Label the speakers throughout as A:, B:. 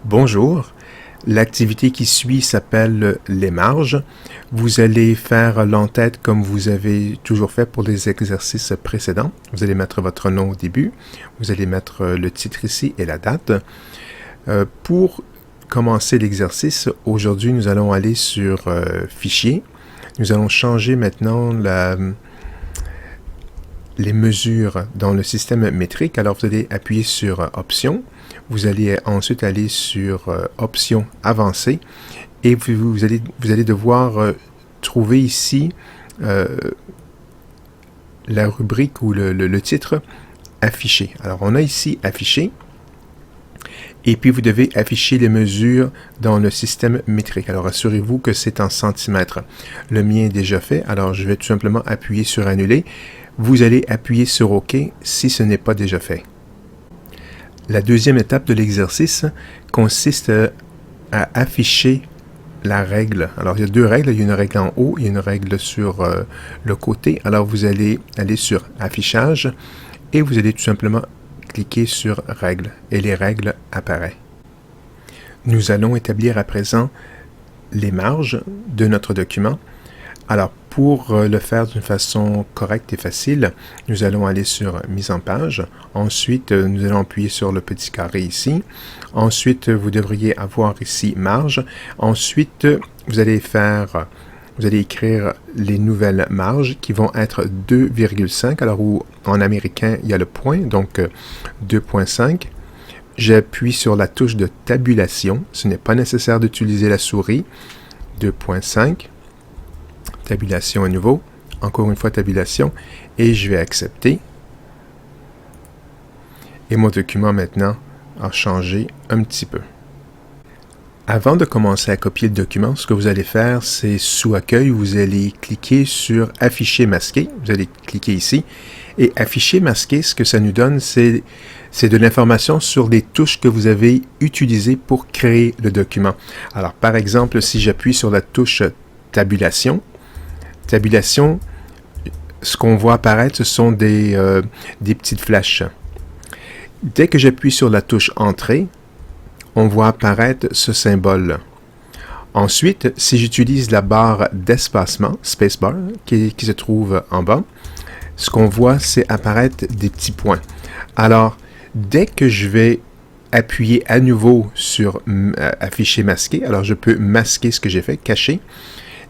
A: Bonjour, l'activité qui suit s'appelle les marges. Vous allez faire l'entête comme vous avez toujours fait pour les exercices précédents. Vous allez mettre votre nom au début, vous allez mettre le titre ici et la date. Pour commencer l'exercice, aujourd'hui nous allons aller sur Fichier. Nous allons changer maintenant les mesures dans le système métrique. Alors vous allez appuyer sur Options. Vous allez ensuite aller sur Options avancées et vous allez devoir trouver ici la rubrique ou le titre Afficher. Alors on a ici Afficher et puis vous devez afficher les mesures dans le système métrique. Alors assurez-vous que c'est en centimètres. Le mien est déjà fait, alors je vais tout simplement appuyer sur Annuler. Vous allez appuyer sur OK si ce n'est pas déjà fait. La deuxième étape de l'exercice consiste à afficher la règle. Alors, il y a deux règles. Il y a une règle en haut et une règle sur le côté. Alors, vous allez aller sur Affichage et vous allez tout simplement cliquer sur Règles et les règles apparaissent. Nous allons établir à présent les marges de notre document. Alors, pour le faire d'une façon correcte et facile, nous allons aller sur Mise en page. Ensuite, nous allons appuyer sur le petit carré ici. Ensuite, vous devriez avoir ici Marge. Ensuite, vous allez écrire les nouvelles marges qui vont être 2,5. Alors, où en américain, il y a le point, donc 2,5. J'appuie sur la touche de tabulation. Ce n'est pas nécessaire d'utiliser la souris. 2,5. Tabulation à nouveau, encore une fois tabulation, et je vais accepter. Et mon document maintenant a changé un petit peu. Avant de commencer à copier le document, ce que vous allez faire, c'est sous Accueil, vous allez cliquer sur Afficher masqué. Vous allez cliquer ici. Et Afficher masqué, ce que ça nous donne, c'est de l'information sur les touches que vous avez utilisées pour créer le document. Alors, par exemple, si j'appuie sur la touche Tabulation, ce qu'on voit apparaître, ce sont des petites flèches. Dès que j'appuie sur la touche Entrée, on voit apparaître ce symbole. Ensuite, si j'utilise la barre d'espacement, spacebar, qui se trouve en bas, ce qu'on voit, c'est apparaître des petits points. Alors, dès que je vais appuyer à nouveau sur Afficher masqué, alors je peux masquer ce que j'ai fait, cacher,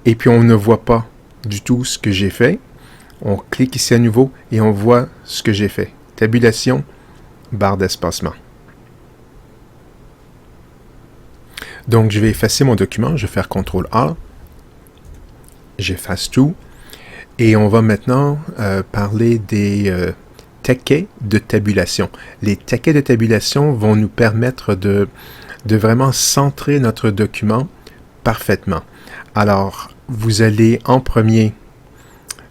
A: et puis on ne voit pas du tout ce que j'ai fait. On clique ici à nouveau et on voit ce que j'ai fait. Tabulation, barre d'espacement. Donc, je vais effacer mon document. Je vais faire CTRL-A. J'efface tout. Et on va maintenant parler des taquets de tabulation. Les taquets de tabulation vont nous permettre de vraiment centrer notre document parfaitement. Alors, vous allez en premier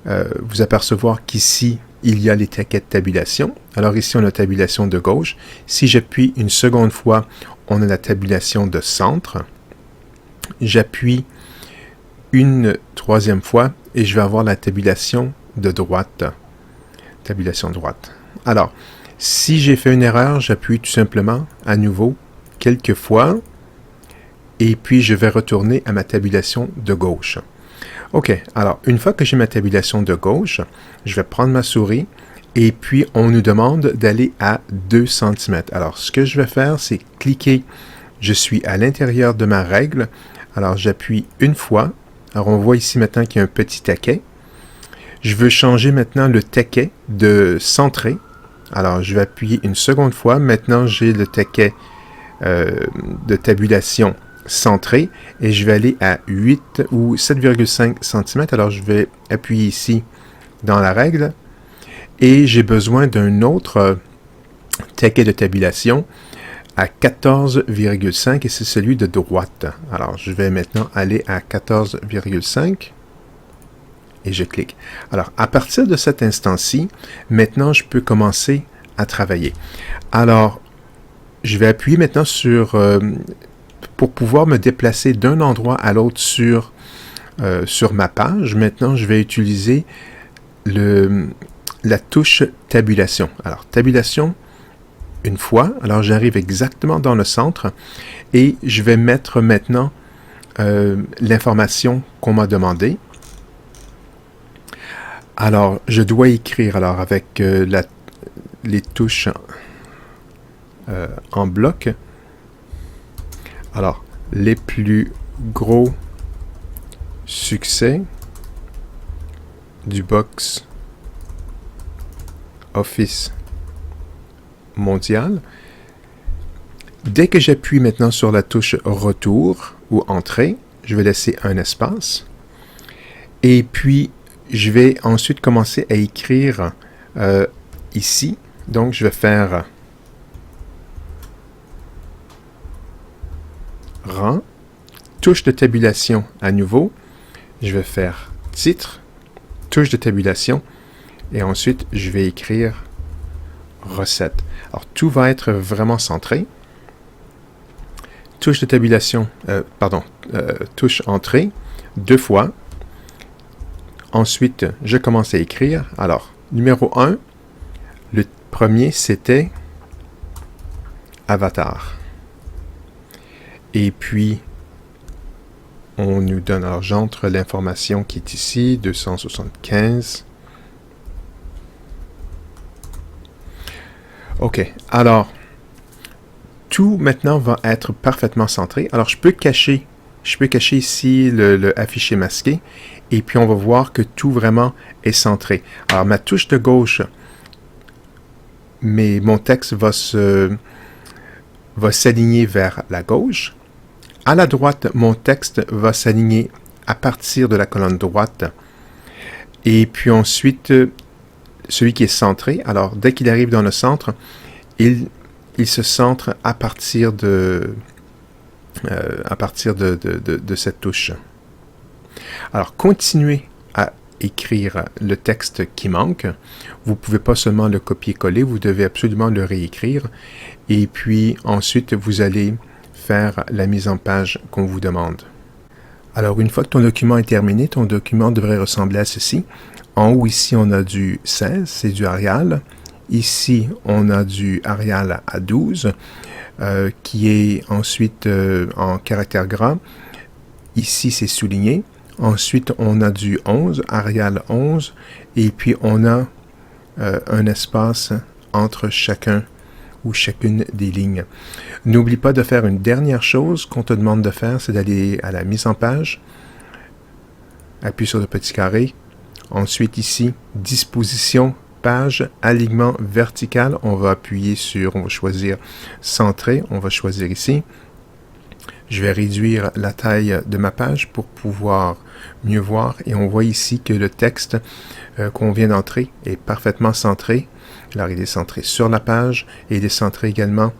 A: vous apercevoir qu'ici, il y a les taquets de tabulation. Alors ici, on a la tabulation de gauche. Si j'appuie une seconde fois, on a la tabulation de centre. J'appuie une troisième fois et je vais avoir la tabulation de droite. Tabulation droite. Alors, si j'ai fait une erreur, j'appuie tout simplement à nouveau quelques fois. Et puis, je vais retourner à ma tabulation de gauche. OK, alors, une fois que j'ai ma tabulation de gauche, je vais prendre ma souris et puis on nous demande d'aller à 2 cm. Alors, ce que je vais faire, c'est cliquer. Je suis à l'intérieur de ma règle. Alors, j'appuie une fois. Alors, on voit ici maintenant qu'il y a un petit taquet. Je veux changer maintenant le taquet de centré. Alors, je vais appuyer une seconde fois. Maintenant, j'ai le taquet de tabulation centré et je vais aller à 8 ou 7,5 cm. Alors, je vais appuyer ici dans la règle et j'ai besoin d'un autre taquet de tabulation à 14,5 et c'est celui de droite. Alors, je vais maintenant aller à 14,5 et je clique. Alors, à partir de cet instant-ci, maintenant, je peux commencer à travailler. Alors, je vais appuyer maintenant sur pour pouvoir me déplacer d'un endroit à l'autre sur ma page. Maintenant, je vais utiliser la touche tabulation. Alors, tabulation, une fois. Alors j'arrive exactement dans le centre et je vais mettre maintenant l'information qu'on m'a demandé. Alors je dois écrire alors avec les touches en bloc. Alors les plus gros succès du box Office mondial. Dès que j'appuie maintenant sur la touche retour ou entrée, je vais laisser un espace. Et puis, je vais ensuite commencer à écrire ici. Donc, je vais faire rang, touche de tabulation à nouveau. Je vais faire titre, touche de tabulation. Et ensuite, je vais écrire recette. Alors, tout va être vraiment centré. Touche de tabulation, touche entrée, 2 fois. Ensuite, je commence à écrire. Alors, numéro 1, le premier, c'était Avatar. Et puis, on nous donne, alors j'entre l'information qui est ici, 275. OK, alors, tout maintenant va être parfaitement centré. Alors, je peux cacher ici le afficher masqué, et puis on va voir que tout vraiment est centré. Alors, ma touche de gauche, mon texte va s'aligner vers la gauche. À la droite, mon texte va s'aligner à partir de la colonne droite. Et puis ensuite, celui qui est centré, alors dès qu'il arrive dans le centre, il se centre à partir de cette touche. Alors, continuez à écrire le texte qui manque. Vous ne pouvez pas seulement le copier-coller, vous devez absolument le réécrire. Et puis, ensuite, vous allez faire la mise en page qu'on vous demande. Alors, une fois que ton document est terminé, ton document devrait ressembler à ceci. En haut, ici, on a du 16, c'est du Arial. Ici, on a du Arial A12, qui est ensuite en caractère gras. Ici, c'est souligné. Ensuite, on a du 11, Arial 11, et puis on a un espace entre chacun ou chacune des lignes. N'oublie pas de faire une dernière chose qu'on te demande de faire, c'est d'aller à la mise en page. Appuie sur le petit carré. Ensuite, ici, disposition, page, alignement vertical. On va choisir centré. On va choisir ici. Je vais réduire la taille de ma page pour pouvoir mieux voir. Et on voit ici que le texte qu'on vient d'entrer est parfaitement centré. Alors, il est centré sur la page et il est centré également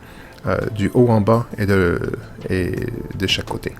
A: du haut en bas et de chaque côté.